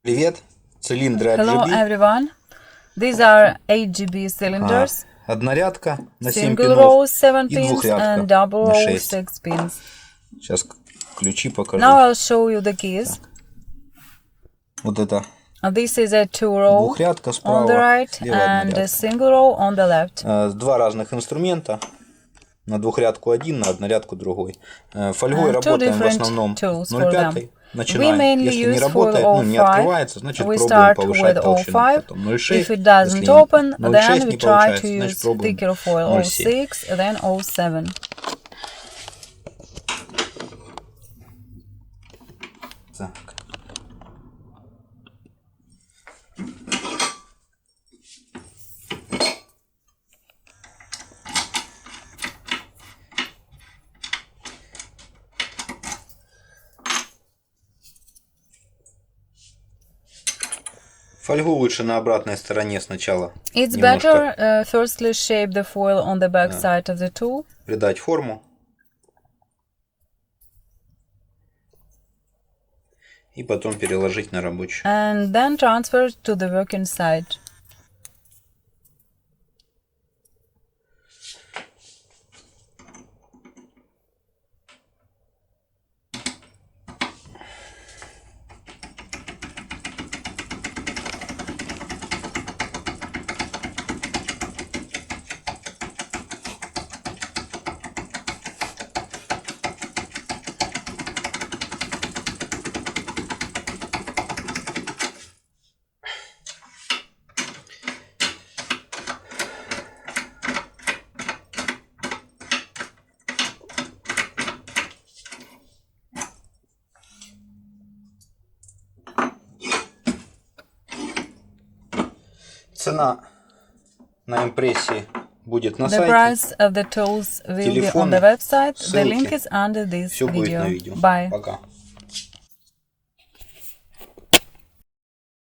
Привет, цилиндры Hello AGB. everyone, these are AGB cylinders, Однорядка на 7 single пинов row 7 и pins двухрядка and double на row 6. 6 pins. Сейчас ключи покажу. Now I'll show you the keys. Вот это This is a 2-row двухрядка on the справа, right слева and a однорядка. single row on the left. Два разных инструмента. На двухрядку один, на однорядку другой. Фольгой Two работаем в different основном tools for 0,5. them. We Начинаем. mainly Если не use foil работает, не 05. открывается, значит We пробуем start повышать with толщину. 05. Потом 0,6. If it doesn't Если open, 0,6 then we не try to получается, значит use пробуем thicker foil 0,7. 06, then 07. Так. Фольгу лучше на обратной стороне сначала. It's better firstly shape the foil on the back side of the tool. Придать форму. И потом переложить на рабочую. And then transfer to the working side. Цена на импрессии будет на The сайте. price of the tools will be on the website. The link is under this Все будет на video. видео. Bye. Пока.